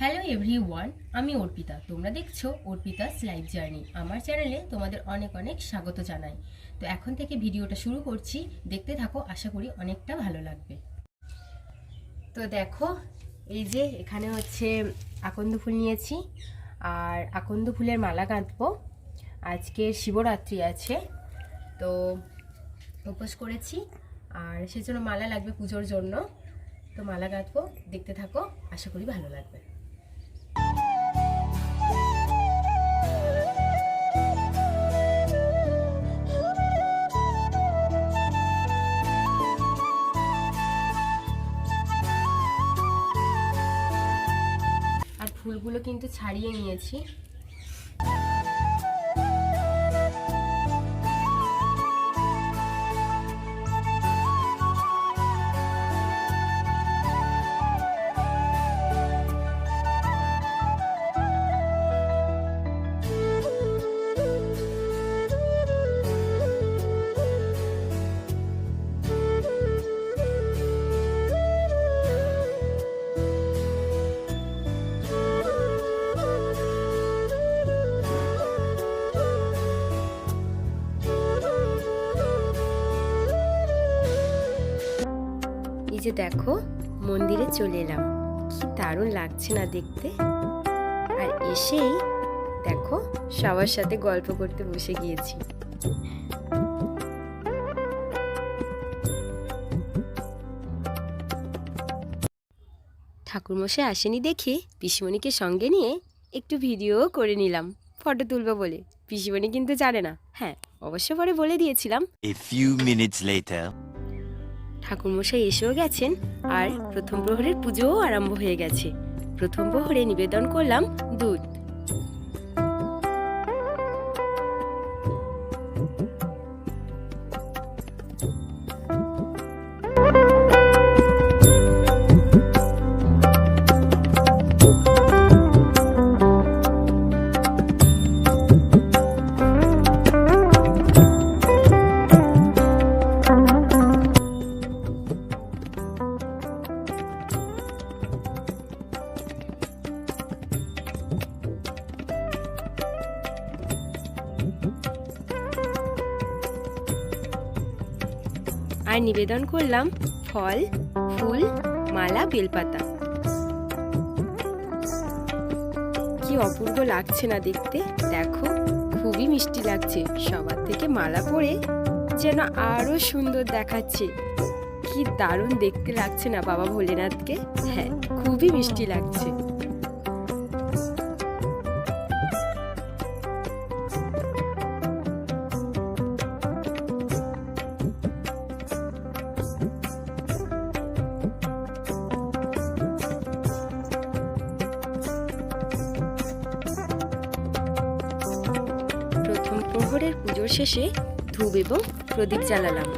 Hello everyone, আমি অর্পিতা। তোমরা দেখছো অর্পিতাস লাইফ জার্নি। আমার চ্যানেলে তোমাদের অনেক অনেক স্বাগত জানাই। তো এখন থেকে ভিডিওটা শুরু করছি, দেখতে থাকো, আশা করি অনেকটা ভালো লাগবে। তো দেখো, এই যে এখানে হচ্ছে আকন্দ ফুল নিয়েছি, আর আকন্দ ফুলের মালা গাঁথবো। আজকে শিবরাত্রি আছে, তো উপোস করেছি, আর সেজন্য মালা লাগবে পুজোর জন্য। তো মালা গাঁথবো, দেখতে থাকো, আশা করি ভালো লাগবে। আর ফুলগুলো কিন্তু ছাড়িয়ে নিয়েছি। এই যে দেখো, মন্দিরে চলে এলাম, কি দারুণ লাগছে না দেখতে। আর এসেই দেখো সবার সাথে গল্প করতে বসে গিয়েছি। ঠাকুরমশাই আসেনি দেখে পিসিমণিকে সঙ্গে নিয়ে একটু ভিডিও করে নিলাম, ফটো তুলবো বলে। পিসিমণি কিন্তু জানে না, হ্যাঁ অবশ্য পরে বলে দিয়েছিলাম। A few minutes later. ঠাকুরমশাই এসেও গেছেন, আর প্রথম প্রহরের পুজোও আরম্ভ হয়ে গেছে। প্রথম প্রহরে নিবেদন করলাম দুধ। আর নিবেদন করলাম ফল, ফুল, মালা, বেলপাতা। কি অপূর্ব লাগছে না দেখতে, দেখো খুবই মিষ্টি লাগছে। সবার থেকে মালা পরে যেন আরো সুন্দর দেখাচ্ছে। কি দারুণ দেখতে লাগছে না বাবা ভোলেনাথকে, হ্যাঁ খুবই মিষ্টি লাগছে। প্রহরের পুজোর শেষে ধূপ এবং প্রদীপ জ্বালালাম।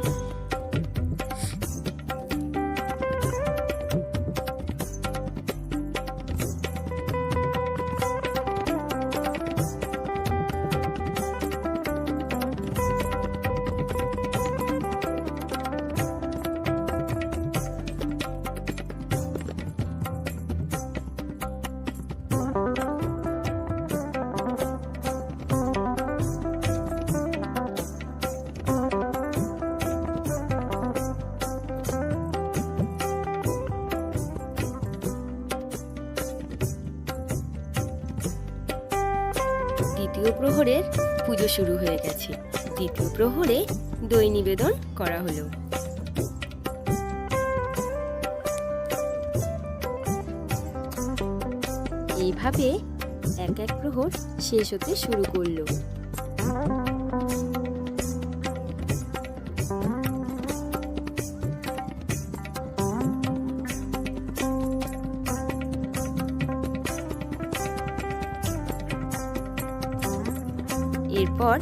দ্বিতীয় প্রহরের পুজো শুরু হয়ে গেছে। দ্বিতীয় প্রহরে দই নিবেদন করা হলো। এইভাবে এক এক প্রহর শেষ হতে শুরু করলো। এরপর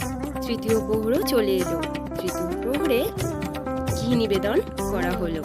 তৃতীয় প্রহরও চলে এলো। তৃতীয় প্রহরে ঘি নিবেদন করা হলো।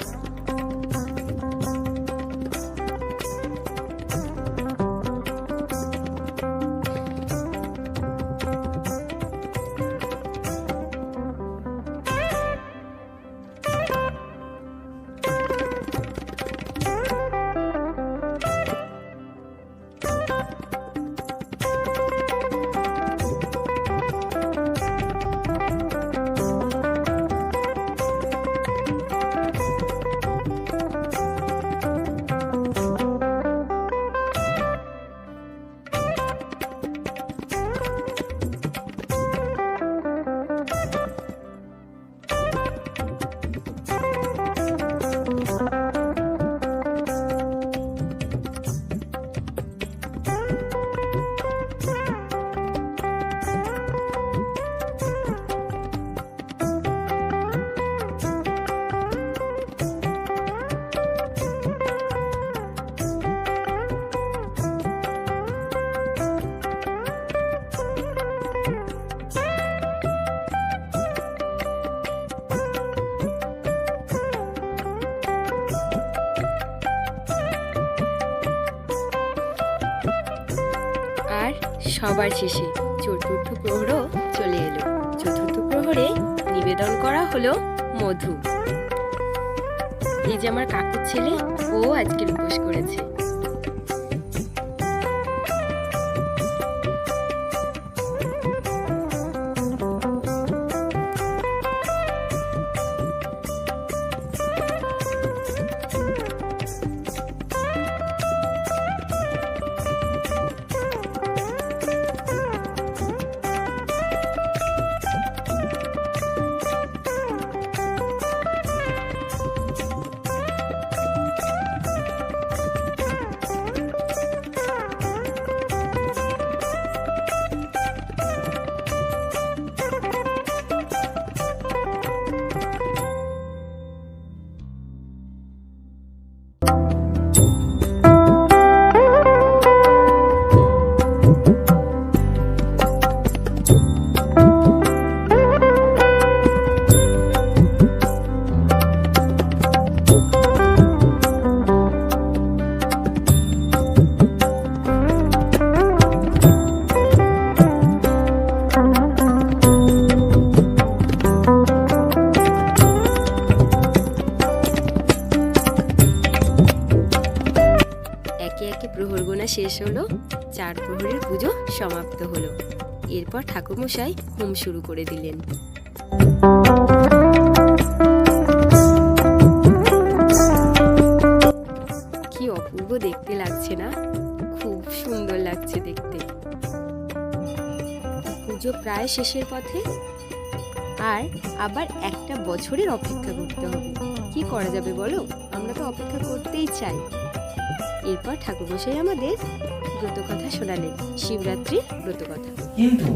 আর সবার শেষে চতুর্থ প্রহরও চলে এলো। চতুর্থ প্রহরে নিবেদন করা হলো মধু। এই যে আমার কাকুর ছেলে, ও আজকের উপোস করেছে। একে একে প্রহর গোনা শেষ হলো, 4 প্রহরের পুজো সমাপ্ত হলো। এরপর ঠাকুরমশাই হোম শুরু করে দিলেন। কি অপূর্ব দেখতে লাগছে না? খুব সুন্দর লাগছে দেখতে। পুজো প্রায় শেষের পথে, আর আবার একটা বছরের অপেক্ষা করতে হবে। কি করা যাবে বলো, আমরা তো অপেক্ষা করতেই চাই। এরপর ঠাকুরমশাই আমাদের ব্রতকথা শোনালেন, শিবরাত্রি ব্রতকথা। কিন্তু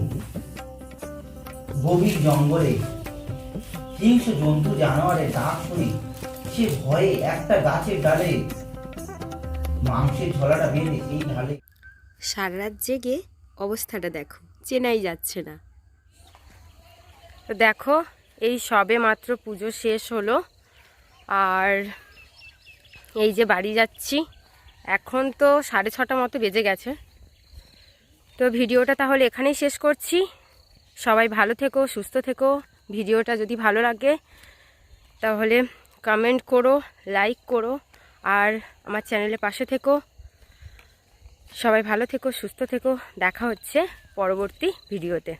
গভীর জঙ্গলে হিংস্র জন্তু জানোয়ারের ডাক শুনে সে ভয়ে একটা গাছের ডালে মাংসের ঝোলাটা বেঁধে সেই ঢালে সারা রাত জেগে অবস্থাটা দেখো, চেনাই যাচ্ছে না। তো দেখো, এই সবে মাত্র পুজো শেষ হলো, আর এই যে বাড়ি যাচ্ছি। এখন তো 6:30 মতো বেজে গেছে। তো ভিডিওটা তাহলে এখানেই শেষ করছি। সবাই ভালো থেকো, সুস্থ থেকো। ভিডিওটা যদি ভালো লাগে তাহলে কমেন্ট করো, লাইক করো, আর আমার চ্যানেলের পাশে থেকো। সবাই ভালো থেকো, সুস্থ থেকো। দেখা হচ্ছে পরবর্তী ভিডিওতে।